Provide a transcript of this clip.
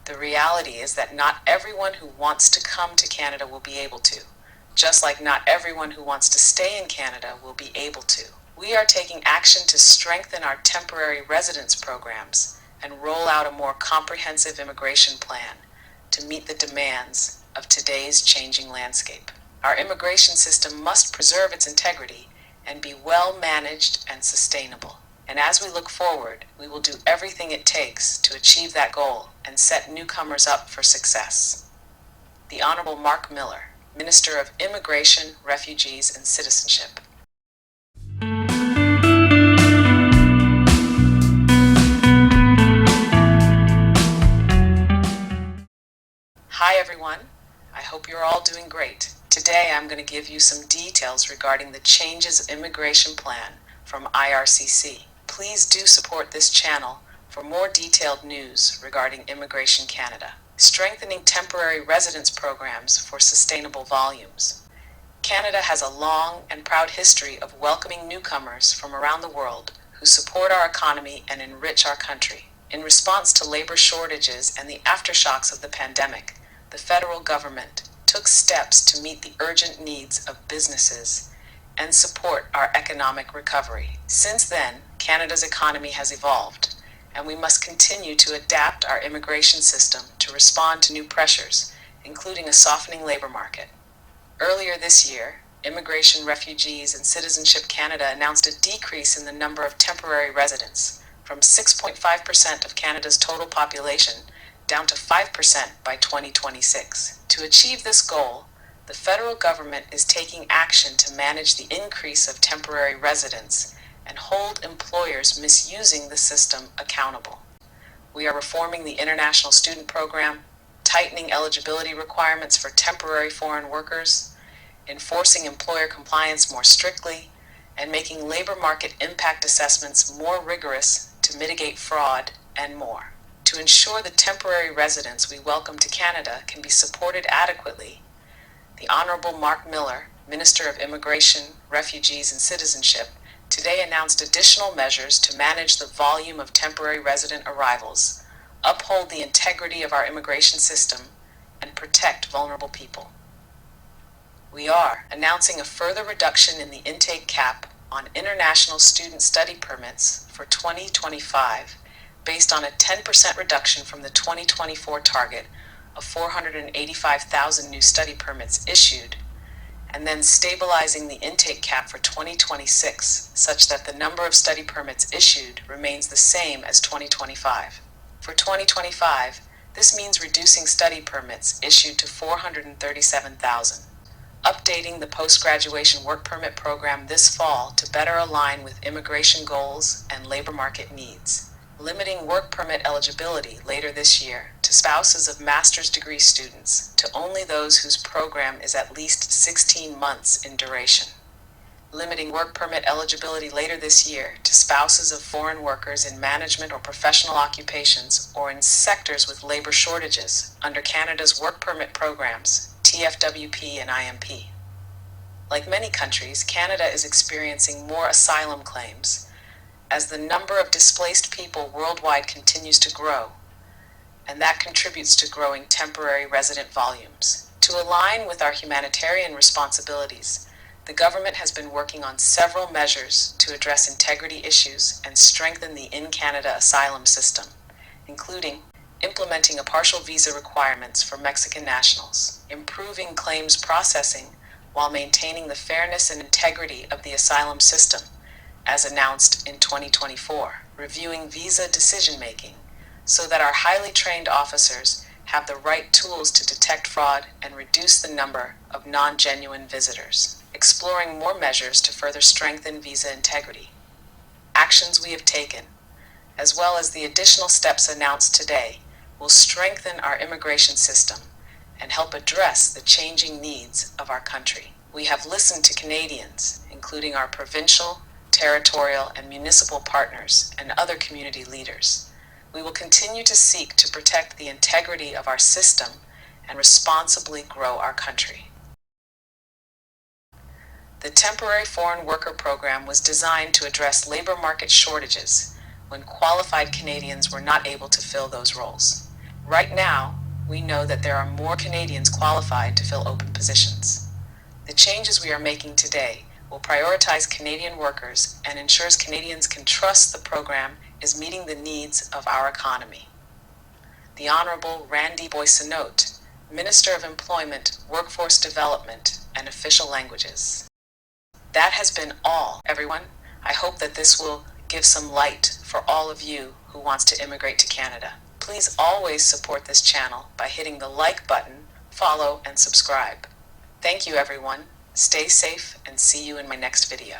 The reality is that not everyone who wants to come to Canada will be able to, just like not everyone who wants to stay in Canada will be able to. We are taking action to strengthen our temporary residence programs and roll out a more comprehensive immigration plan to meet the demands of today's changing landscape. Our immigration system must preserve its integrity and be well managed and sustainable. And as we look forward, we will do everything it takes to achieve that goal and set newcomers up for success. The Honorable Mark Miller, Minister of Immigration, Refugees, and Citizenship. Hi everyone, I hope you're all doing great. Today I'm going to give you some details regarding the changes of immigration plan from IRCC. Please do support this channel for more detailed news regarding Immigration Canada. Strengthening temporary residence programs for sustainable volumes. Canada has a long and proud history of welcoming newcomers from around the world who support our economy and enrich our country. In response to labor shortages and the aftershocks of the pandemic, the federal government took steps to meet the urgent needs of businesses and support our economic recovery. Since then, Canada's economy has evolved, and we must continue to adapt our immigration system to respond to new pressures, including a softening labor market. Earlier this year, Immigration, Refugees, and Citizenship Canada announced a decrease in the number of temporary residents from 6.5% of Canada's total population down to 5% by 2026. To achieve this goal, the federal government is taking action to manage the increase of temporary residents and hold employers misusing the system accountable. We are reforming the international student program, tightening eligibility requirements for temporary foreign workers, enforcing employer compliance more strictly, and making labor market impact assessments more rigorous to mitigate fraud and more. To ensure the temporary residents we welcome to Canada can be supported adequately, the Honorable Mark Miller, Minister of Immigration, Refugees, and Citizenship, today announced additional measures to manage the volume of temporary resident arrivals, uphold the integrity of our immigration system, and protect vulnerable people. We are announcing a further reduction in the intake cap on international student study permits for 2025 based on a 10% reduction from the 2024 target of 485,000 new study permits issued, and then stabilizing the intake cap for 2026 such that the number of study permits issued remains the same as 2025. For 2025, this means reducing study permits issued to 437,000. Updating the post-graduation work permit program this fall to better align with immigration goals and labor market needs. Limiting work permit eligibility later this year to spouses of master's degree students to only those whose program is at least 16 months in duration. Limiting work permit eligibility later this year to spouses of foreign workers in management or professional occupations or in sectors with labor shortages under Canada's work permit programs, TFWP and IMP. Like many countries, Canada is experiencing more asylum claims as the number of displaced people worldwide continues to grow, and that contributes to growing temporary resident volumes. To align with our humanitarian responsibilities, the government has been working on several measures to address integrity issues and strengthen the in-Canada asylum system, including implementing a partial visa requirements for Mexican nationals, improving claims processing while maintaining the fairness and integrity of the asylum system, as announced in 2024, reviewing visa decision-making so that our highly trained officers have the right tools to detect fraud and reduce the number of non-genuine visitors, exploring more measures to further strengthen visa integrity. Actions we have taken, as well as the additional steps announced today, will strengthen our immigration system and help address the changing needs of our country. We have listened to Canadians, including our provincial, territorial, and municipal partners and other community leaders. We will continue to seek to protect the integrity of our system and responsibly grow our country. The Temporary Foreign Worker Program was designed to address labor market shortages when qualified Canadians were not able to fill those roles. Right now, we know that there are more Canadians qualified to fill open positions. The changes we are making today will prioritize Canadian workers and ensures Canadians can trust the program is meeting the needs of our economy. The Honorable Randy Boissonnault, Minister of Employment, Workforce Development, and Official Languages. That has been all, everyone. I hope that this will give some light for all of you who wants to immigrate to Canada. Please always support this channel by hitting the like button, follow, and subscribe. Thank you, everyone. Stay safe and see you in my next video.